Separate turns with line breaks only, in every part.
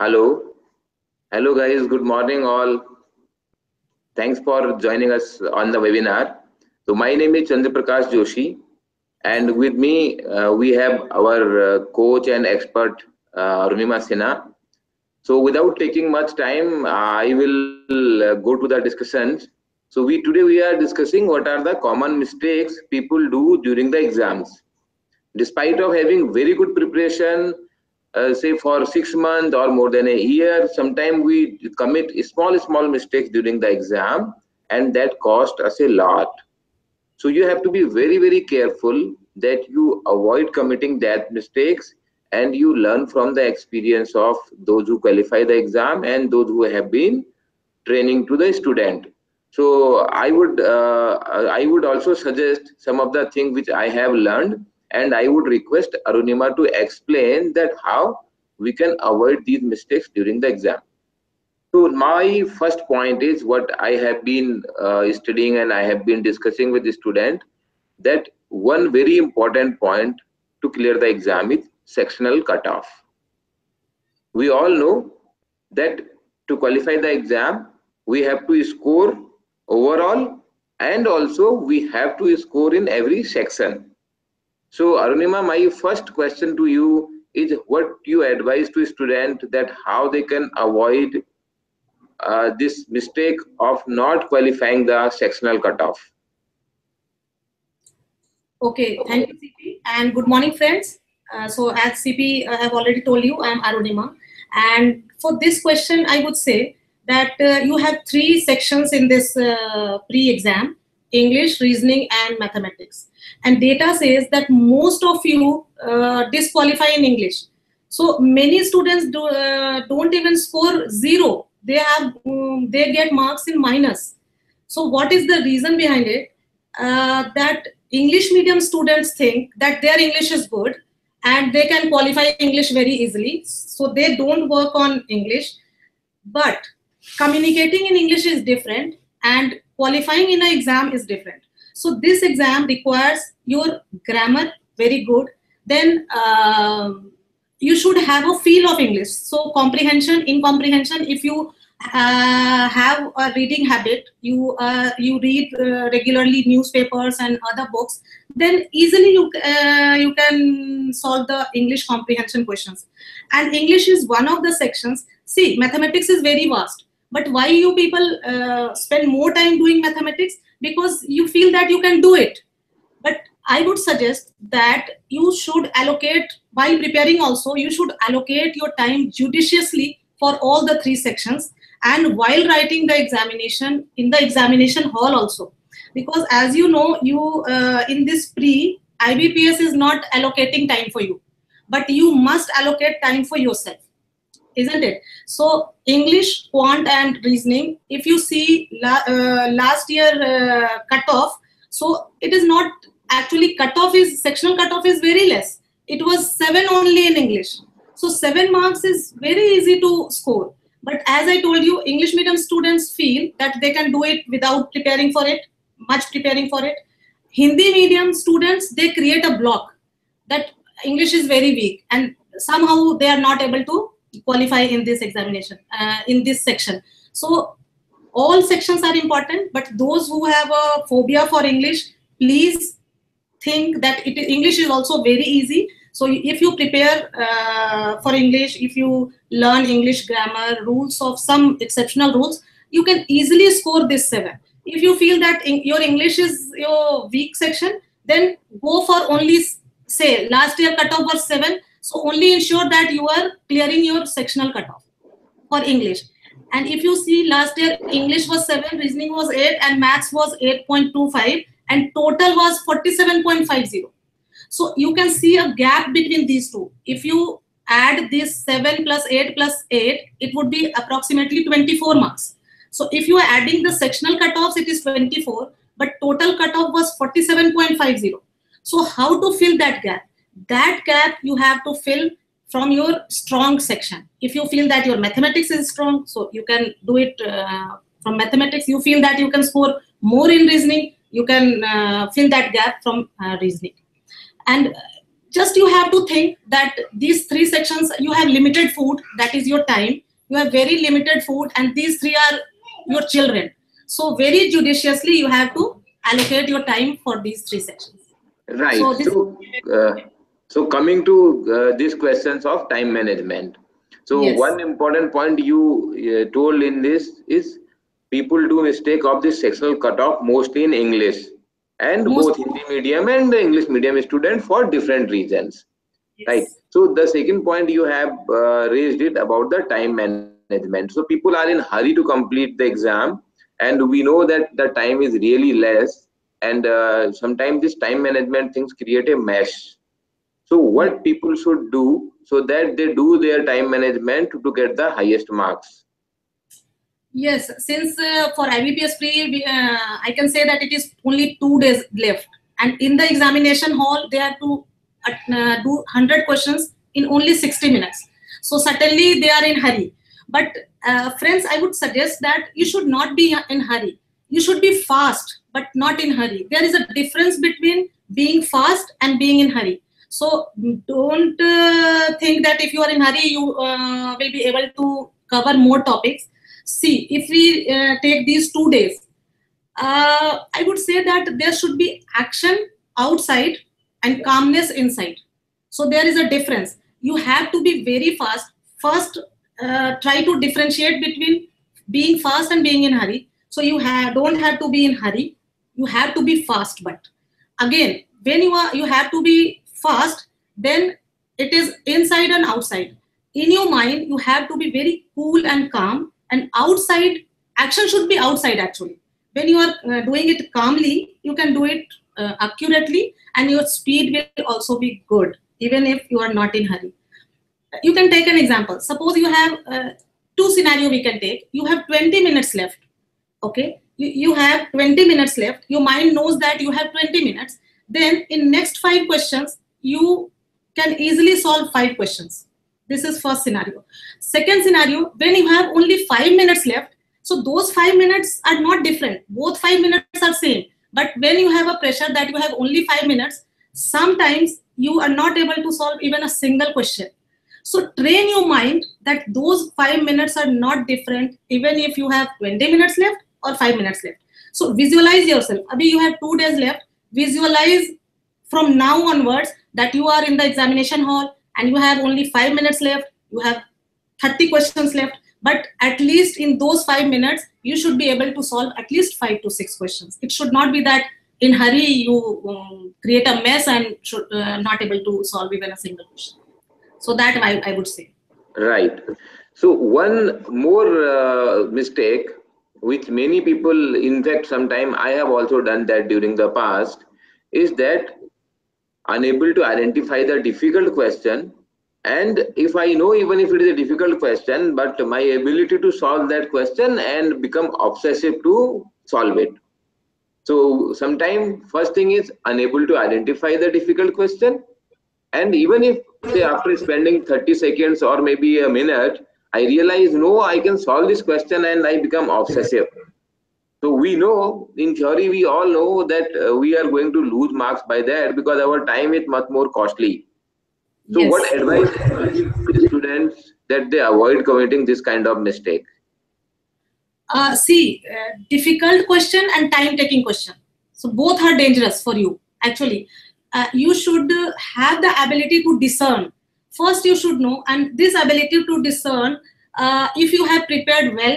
Hello. Hello guys, good morning all. Thanks for joining us on the webinar. So my name is Chandra Prakash Joshi, and with me we have our coach and expert Arunima Sinha. So without taking much time, I will go to the discussions. So today we are discussing what are the common mistakes people do during the exams. Despite of having very good preparation, say for 6 months or more than a year, sometimes we commit small mistakes during the exam, and that cost us a lot. So you have to be very careful that you avoid committing that mistakes, and you learn from the experience of those who qualify the exam and those who have been training to the student. So I would also suggest some of the things which I have learned, and I would request Arunima to explain that how we can avoid these mistakes during the exam. So my first point is what I have been studying and I have been discussing with the student, that one very important point to clear the exam is sectional cutoff. We all know that to qualify the exam, we have to score overall, and also we have to score in every section. So Arunima, my first question to you is what you advise to student that how they can avoid this mistake of not qualifying the sectional cutoff.
Okay, thank you, CP, and good morning, friends. So, as CP have already told you, I am Arunima, and for this question, I would say that you have three sections in this pre-exam: English, reasoning, and mathematics. And data says that most of you disqualify in English. So many students don't even score zero. They get marks in minus. So what is the reason behind it? That English medium students think that their English is good and they can qualify English very easily. So they don't work on English. But communicating in English is different and qualifying in an exam is different. So this exam requires your grammar very good. Then you should have a feel of English. So comprehension, in comprehension, if you have a reading habit, you read regularly newspapers and other books, then easily you can solve the English comprehension questions. And English is one of the sections. See, mathematics is very vast, but why you people spend more time doing mathematics? Because you feel that you can do it. But I would suggest that you should allocate, while preparing also, you should allocate your time judiciously for all the three sections, and while writing the examination, in the examination hall also. Because as you know, you in this pre, IBPS is not allocating time for you, but you must allocate time for yourself, isn't it? So English, quant, and reasoning, if you see last year cutoff, so it is not actually cutoff, is sectional cutoff is very less. It was 7 only in English. So 7 marks is very easy to score. But as I told you, English medium students feel that they can do it without preparing for it, much preparing for it. Hindi medium students, they create a block that English is very weak, and somehow they are not able to qualify in this examination, in this section. So all sections are important, but those who have a phobia for English, please think that English is also very easy. So if you prepare for English, if you learn English grammar, rules of some exceptional rules, you can easily score this 7. If you feel that your English is your weak section, then go for only, say, last year cutoff was 7. So only ensure that you are clearing your sectional cutoff for English. And if you see last year, English was 7, reasoning was 8, and maths was 8.25, and total was 47.50. So you can see a gap between these two. If you add this 7 plus 8 plus 8, it would be approximately 24 marks. So if you are adding the sectional cutoffs, it is 24, but total cutoff was 47.50. So how to fill that gap? That gap you have to fill from your strong section. If you feel that your mathematics is strong, so you can do it from mathematics. You feel that you can score more in reasoning, you can fill that gap from reasoning. And just you have to think that these three sections, you have limited food, that is your time. You have very limited food, and these three are your children. So very judiciously you have to allocate your time for these three sections.
Right.
So this,
So coming to these questions of time management. So
yes,
one important point you told in this is people do mistake of this sectional cutoff mostly in English, and
most,
both Hindi medium and the English medium student for different reasons. Right.
yes.
So the second point you have raised it about the time management. So people are in hurry to complete the exam, and we know that the time is really less, and sometimes this time management things create a mess. So
Yeah.
what people should do so that they do their time management to get the highest marks?
Yes, since for IBPS pre, I can say that it is only 2 days left, and in the examination hall they have to do 100 questions in only 60 minutes. So certainly they are in hurry. But friends, I would suggest that you should not be in hurry. You should be fast, but not in hurry. There is a difference between being fast and being in hurry. So don't think that if you are in hurry, you will be able to cover more topics. See, if we take these 2 days, I would say that there should be action outside and calmness inside. So there is a difference. You have to be very fast. First, try to differentiate between being fast and being in hurry. So don't have to be in hurry. You have to be fast. But again, when you have to be fast, then it is inside and outside. In your mind, you have to be very cool and calm. And outside, action should be outside actually. When you are doing it calmly, you can do it accurately, and your speed will also be good even if you are not in hurry. You can take an example. Suppose you have two scenario we can take. You have 20 minutes left. Okay, you have 20 minutes left. Your mind knows that you have 20 minutes. Then in next 5 questions, you can easily solve 5 questions. This is first scenario. Second scenario, when you have only 5 minutes left, so those 5 minutes are not different. Both 5 minutes are same. But when you have a pressure that you have only 5 minutes, sometimes you are not able to solve even a single question. So train your mind that those 5 minutes are not different, even if you have 20 minutes left or 5 minutes left. So visualize yourself. Abhi you have 2 days left. Visualize from now onwards that you are in the examination hall and you have only 5 minutes left. You have 30 questions left. But at least in those 5 minutes, you should be able to solve at least 5 to 6 questions. It should not be that in hurry you create a mess and should not able to solve even a single question. So that I would say.
Right. So one more mistake which many people, in fact, sometime I have also done that during the past, is that unable to identify the difficult question. And if I know, even if it is a difficult question, but my ability to solve that question and become obsessive to solve it. So sometimes first thing is unable to identify the difficult question. And even if, say, after spending 30 seconds or maybe a minute, I realize, no, I can solve this question, and I become obsessive. So we know, in theory, we all know that we are going to lose marks by that because our time is much more costly. So what
Yes.
advice would you give to the students that they avoid committing this kind of mistake?
See, difficult question and time-taking question. So both are dangerous for you. Actually, you should have the ability to discern. First, you should know, and this ability to discern, if you have prepared well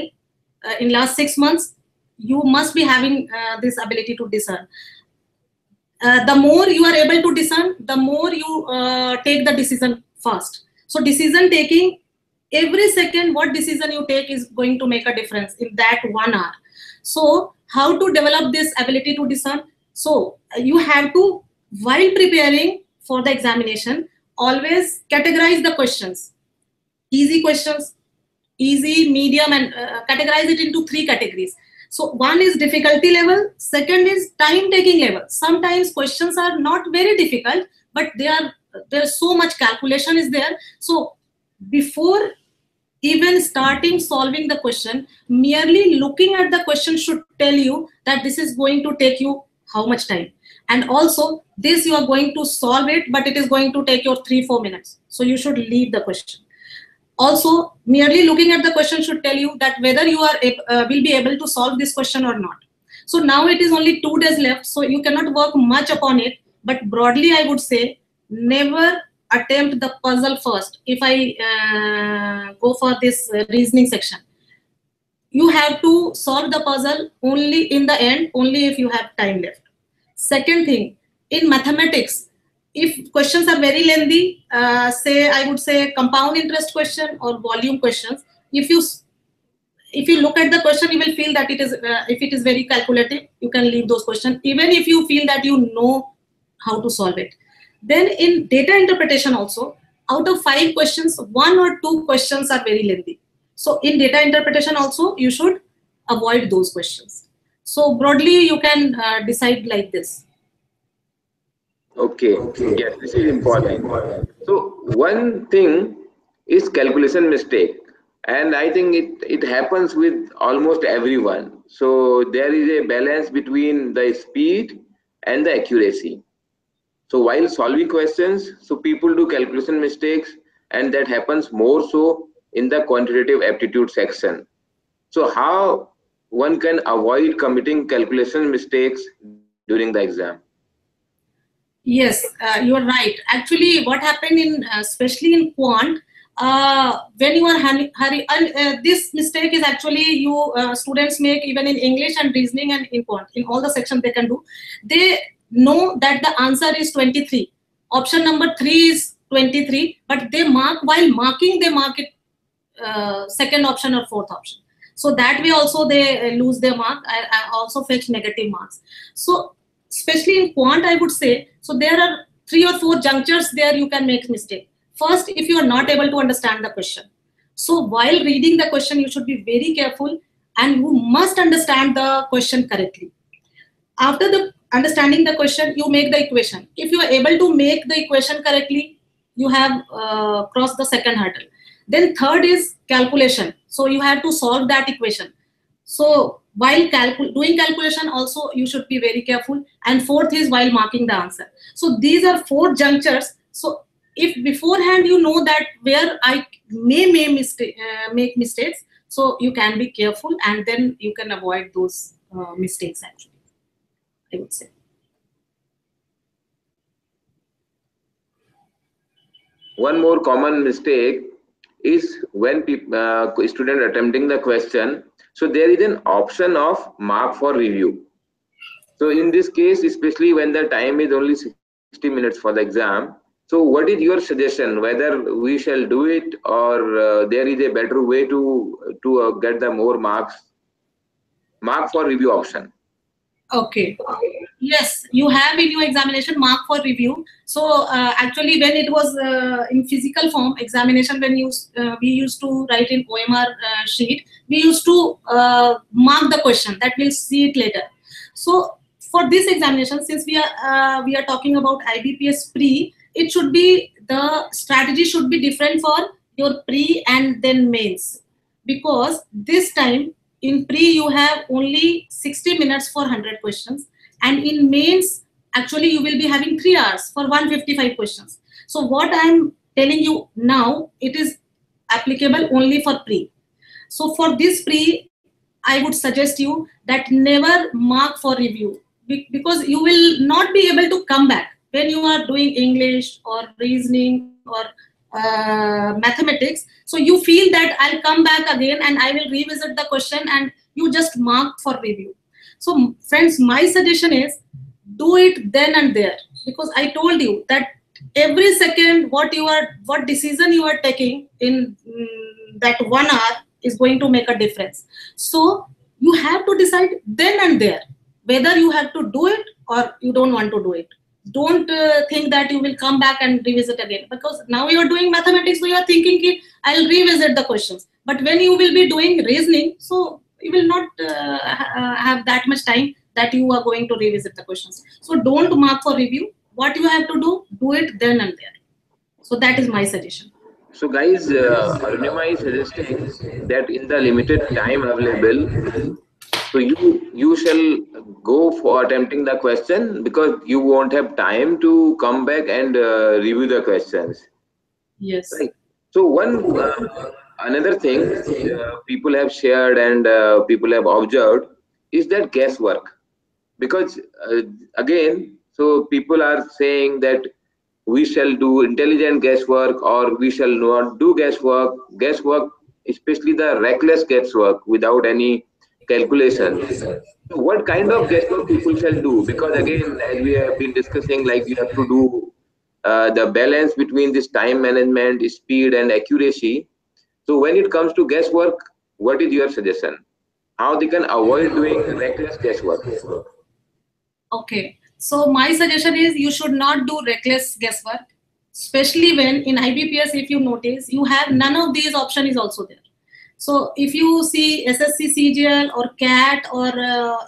in last 6 months, you must be having this ability to discern. The more you are able to discern, the more you take the decision fast. So decision taking, every second what decision you take is going to make a difference in that 1 hour. So how to develop this ability to discern? So you have to, while preparing for the examination, always categorize the questions. Easy questions, easy, medium, and categorize it into 3 categories. So one is difficulty level, second is time taking level. Sometimes questions are not very difficult, but there's so much calculation is there. So before even starting solving the question, merely looking at the question should tell you that this is going to take you how much time. And also this you are going to solve it, but it is going to take your 3-4 minutes. So you should leave the question. Also, merely looking at the question should tell you that whether you are will be able to solve this question or not. So now it is only 2 days left, so you cannot work much upon it. But broadly, I would say never attempt the puzzle first. If I go for this reasoning section, you have to solve the puzzle only in the end, only if you have time left. Second thing, in mathematics, if questions are very lengthy, say I would say compound interest question or volume questions, if you look at the question, you will feel that it is if it is very calculative, you can leave those questions, even if you feel that you know how to solve it. Then in data interpretation also, out of 5 questions, 1 or 2 questions are very lengthy. So in data interpretation also, you should avoid those questions. So broadly, you can decide like this.
Okay, yes, this is important. So one thing is calculation mistake, and I think it happens with almost everyone. So there is a balance between the speed and the accuracy. So while solving questions, so people do calculation mistakes, and that happens more so in the quantitative aptitude section. So how one can avoid committing calculation mistakes during the exam?
Yes, you are right. Actually, what happened in, especially in quant, when you are hurry, this mistake is actually you students make even in English and reasoning and in quant, in all the sections they can do. They know that the answer is 23. Option number 3 is 23, but they mark, while marking, they mark it second option or fourth option. So that way also they lose their mark. I also fetch negative marks. So especially in quant, I would say, so there are 3 or 4 junctures there you can make mistake. First, if you are not able to understand the question. So while reading the question, you should be very careful and you must understand the question correctly. After the understanding the question, you make the equation. If you are able to make the equation correctly, you have crossed the second hurdle. Then third is calculation. So you have to solve that equation. So while doing calculation also, you should be very careful. And fourth is while marking the answer. So these are 4 junctures. So if beforehand you know that where I may make mistakes, so you can be careful and then you can avoid those mistakes actually, I would say.
One more common mistake is when student attempting the question, so there is an option of mark for review. So in this case, especially when the time is only 60 minutes for the exam, so what is your suggestion, whether we shall do it or there is a better way to get the more mark for review option?
Okay. Yes, you have in your examination mark for review. So actually, when it was in physical form examination, when we used to write in OMR sheet, we used to mark the question that we'll see it later. So for this examination, since we are talking about IBPS pre, it should be, the strategy should be different for your pre and then mains, because this time in pre you have only 60 minutes for 100 questions, and in mains actually you will be having 3 hours for 155 questions. So what I'm telling you now, it is applicable only for pre. So for this pre, I would suggest you that never mark for review, because you will not be able to come back when you are doing English or reasoning or mathematics. So you feel that I'll come back again and I will revisit the question, and you just mark for review. So friends, my suggestion is do it then and there, because I told you that every second what decision you are taking in that 1 hour is going to make a difference. So you have to decide then and there whether you have to do it or you don't want to do it. Don't think that you will come back and revisit again, because now you are doing mathematics, so you are thinking I'll revisit the questions. But when you will be doing reasoning, so you will not have that much time that you are going to revisit the questions. So don't mark for review. What you have to do it then and there. So that is my suggestion.
So guys, Arunima is suggesting that in the limited time available, So you shall go for attempting the question, because you won't have time to come back and review the questions,
Yes.
right? So one another thing which people have shared and people have observed is that guesswork. Because again, so people are saying that we shall do intelligent guesswork or we shall not do guesswork, especially the reckless guesswork without any calculation. So what kind of guesswork people shall do? Because again, as we have been discussing, like you have to do the balance between this time management, speed, and accuracy. So when it comes to guesswork, what is your suggestion? How they can avoid doing reckless guesswork?
Okay. So my suggestion is you should not do reckless guesswork, especially when in IBPS, if you notice, you have none of these option is also there. So if you see SSC CGL or CAT or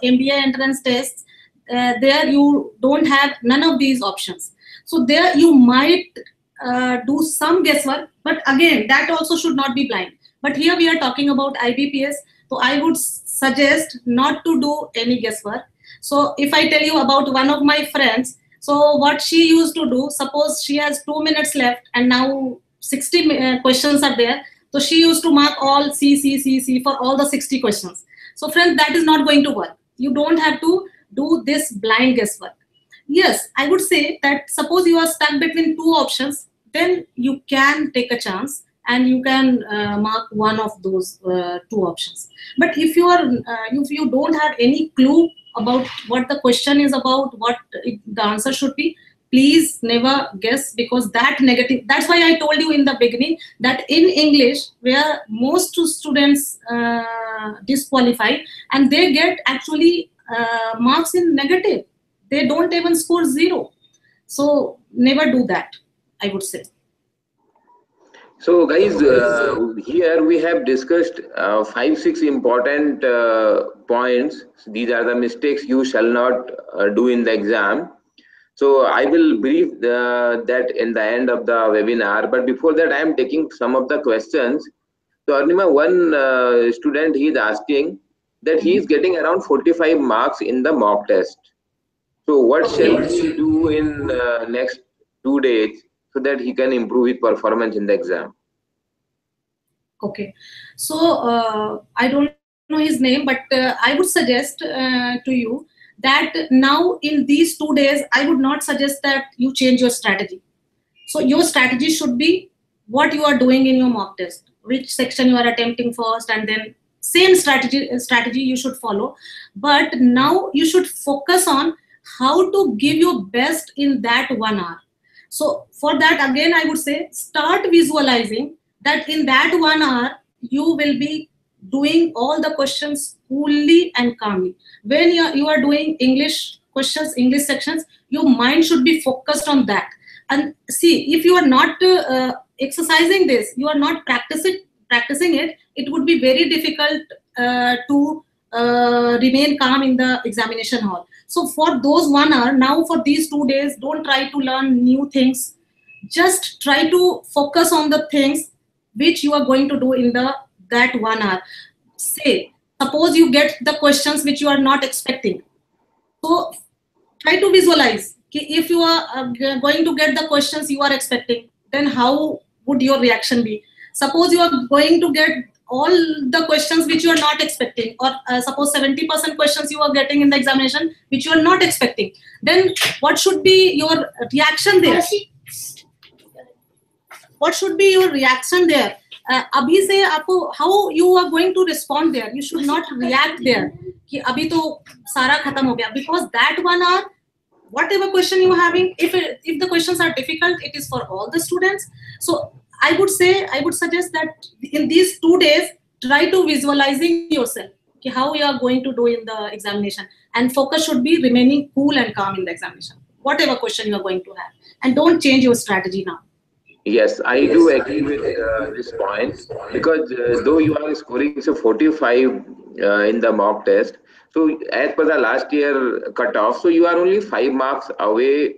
MBA entrance tests, there you don't have none of these options. So there you might do some guesswork, but again, that also should not be blind. But here we are talking about IBPS, so I would suggest not to do any guesswork. So if I tell you about one of my friends, so what she used to do, suppose she has 2 minutes left and now 60 questions are there. So she used to mark all C, C, C, C for all the 60 questions. So friends, that is not going to work. You don't have to do this blind guesswork. Yes, I would say that suppose you are stuck between two options, then you can take a chance and you can mark one of those two options. But if you don't have any clue about what the question is about, the answer should be, please never guess, because that negative. That's why I told you in the beginning that in English, where most students disqualify and they get actually marks in negative, they don't even score zero. So never do that, I would say.
So, guys, here we have discussed five, six important points. These are the mistakes you shall not do in the exam. So, I will brief that in the end of the webinar. But before that, I am taking some of the questions. So, Arnima, one student, he is asking that he is getting around 45 marks in the mock test. So, what shall he do in next 2 days so that he can improve his performance in the exam?
Okay, so I don't know his name, but I would suggest to you that now in these 2 days, I would not suggest that you change your strategy. So your strategy should be what you are doing in your mock test, which section you are attempting first, and then same strategy you should follow. But now you should focus on how to give your best in that 1 hour. So for that, again, I would say start visualizing that in that 1 hour you will be doing all the questions coolly and calmly. When you are doing English questions, English sections, your mind should be focused on that. And see, if you are not exercising this, you are not practicing it, it would be very difficult to remain calm in the examination hall. So for those 1 hour, now for these 2 days, don't try to learn new things. Just try to focus on the things which you are going to do in that 1 hour. Say, suppose you get the questions which you are not expecting. So try to visualize if you are going to get the questions you are expecting, then how would your reaction be? Suppose you are going to get all the questions which you are not expecting, or suppose 70% questions you are getting in the examination which you are not expecting, then what should be your reaction there? What should be your reaction there? अभी से आपको how you are going to respond there? You should not react there कि अभी तो सारा खत्म हो गया, because that 1 hour, whatever question you are having, if the questions are difficult, it is for all the students. So I would suggest that in these 2 days, try to visualizing yourself how you are going to do in the examination, and focus should be remaining cool and calm in the examination, whatever question you are going to have, and don't change your strategy now.
Yes, I do agree with this point, because though you are scoring so 45 in the mock test, so as per the last year cutoff, so you are only 5 marks away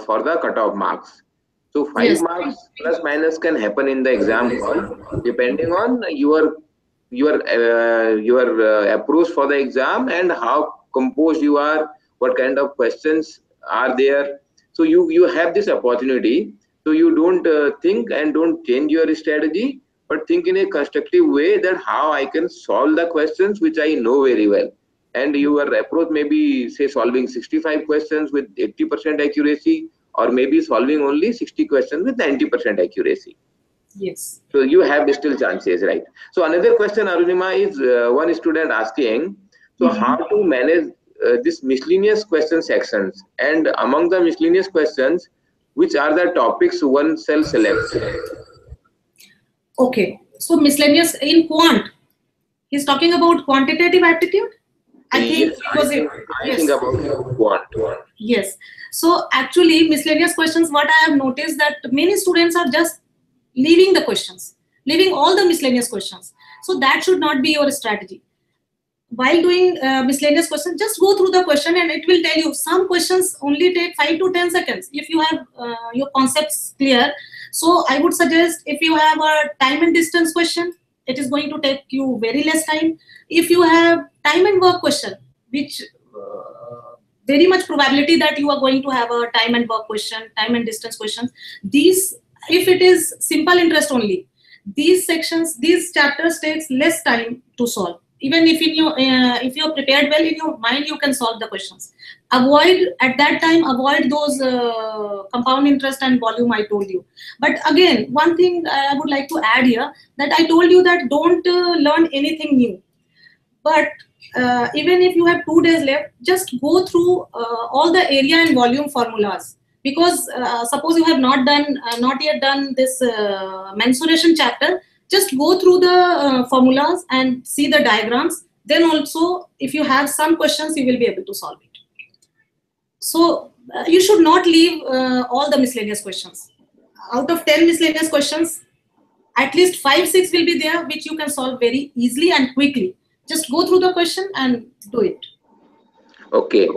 for the cutoff marks. So five
Yes.
marks plus minus can happen in the exam hall depending on your your approach for the exam and how composed you are, what kind of questions are there. So you have this opportunity. So you don't think and don't change your strategy, but think in a constructive way that how I can solve the questions which I know very well. And your approach may be, say, solving 65 questions with 80% accuracy, or maybe solving only 60 questions with 90% accuracy.
Yes.
So you have still chances, right? So another question, Arunima, is one student asking, so how to manage this miscellaneous question sections, and among the miscellaneous questions, which are the topics one shall select?
Okay. So miscellaneous in quant. He's talking about quantitative aptitude. I think
Yes,
it was it.
I think
Yes.
about quant.
Yes. So actually, miscellaneous questions, what I have noticed that many students are just leaving the questions, leaving all the miscellaneous questions. So that should not be your strategy. While doing miscellaneous questions, just go through the question and it will tell you some questions only take 5 to 10 seconds if you have your concepts clear. So I would suggest if you have a time and distance question, it is going to take you very less time. If you have time and work question, which very much probability that you are going to have a time and work question, time and distance questions, these, if it is simple interest only, these sections, these chapters takes less time to solve. Even if in your if you're prepared well in your mind, you can solve the questions. Avoid at that time, avoid those compound interest and volume I told you. But again, one thing I would like to add here, that I told you that don't learn anything new. But even if you have 2 days left, just go through all the area and volume formulas. Because suppose you have not yet done this mensuration chapter, just go through the formulas and see the diagrams. Then also, if you have some questions, you will be able to solve it. So you should not leave all the miscellaneous questions. Out of 10 miscellaneous questions, at least 5, 6 will be there, which you can solve very easily and quickly. Just go through the question and do it.
Okay.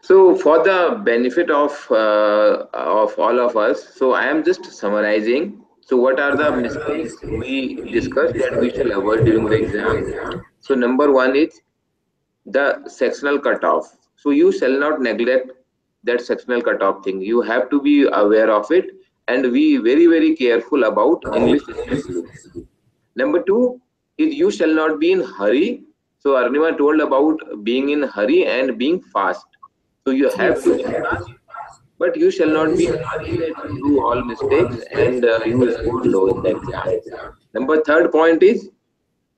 So for the benefit of all of us, so I am just summarizing. So what are the mistakes we discussed that we shall avoid during the exam? So number one is the sectional cutoff. So you shall not neglect that sectional cutoff thing. You have to be aware of it and be very careful about English especially. Number two is you shall not be in hurry. So Arnima told about being in hurry and being fast. So you have to be fast, but you shall not be in hurry that you do all mistakes and you score low in the exam. Number third point is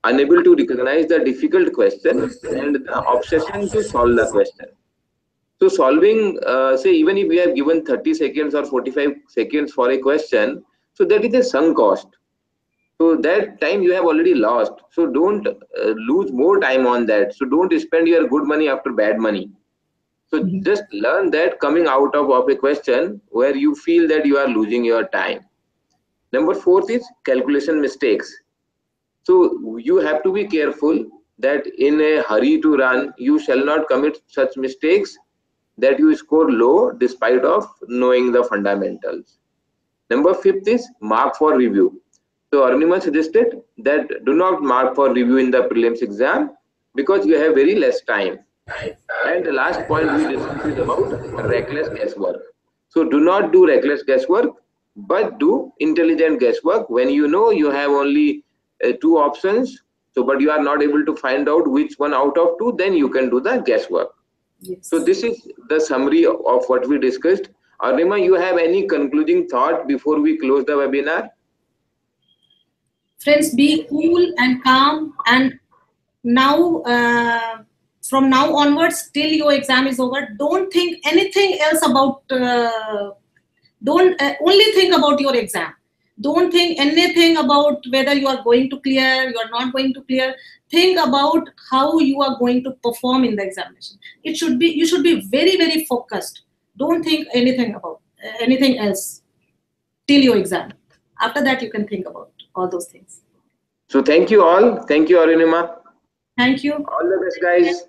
unable to recognize the difficult question and the obsession to solve the question. So solving, say even if we have given 30 seconds or 45 seconds for a question, so that is a sunk cost. So that time you have already lost. So don't lose more time on that. So don't spend your good money after bad money. So just learn that coming out of a question where you feel that you are losing your time. Number fourth is calculation mistakes. So you have to be careful that in a hurry to run, you shall not commit such mistakes that you score low despite of knowing the fundamentals. Number fifth is mark for review. So Arnima suggested that do not mark for review in the prelims exam because you have very less time. And the last point we discussed is about reckless guesswork. So do not do reckless guesswork, but do intelligent guesswork when you know you have only 2 options. So, but you are not able to find out which one out of 2, then you can do the guesswork.
Yes.
So this is the summary of what we discussed. Arnima, you have any concluding thought before we close the webinar?
Friends, be cool and calm, and now from now onwards till your exam is over, don't think anything else about don't only think about your exam. Don't think anything about whether you are going to clear, you are not going to clear. Think about how you are going to perform in the examination. It should be, you should be very focused. Don't think anything about anything else till your exam. After that, you can think about all those things.
So thank you all. Thank you, Arunima.
Thank you.
All the best, guys.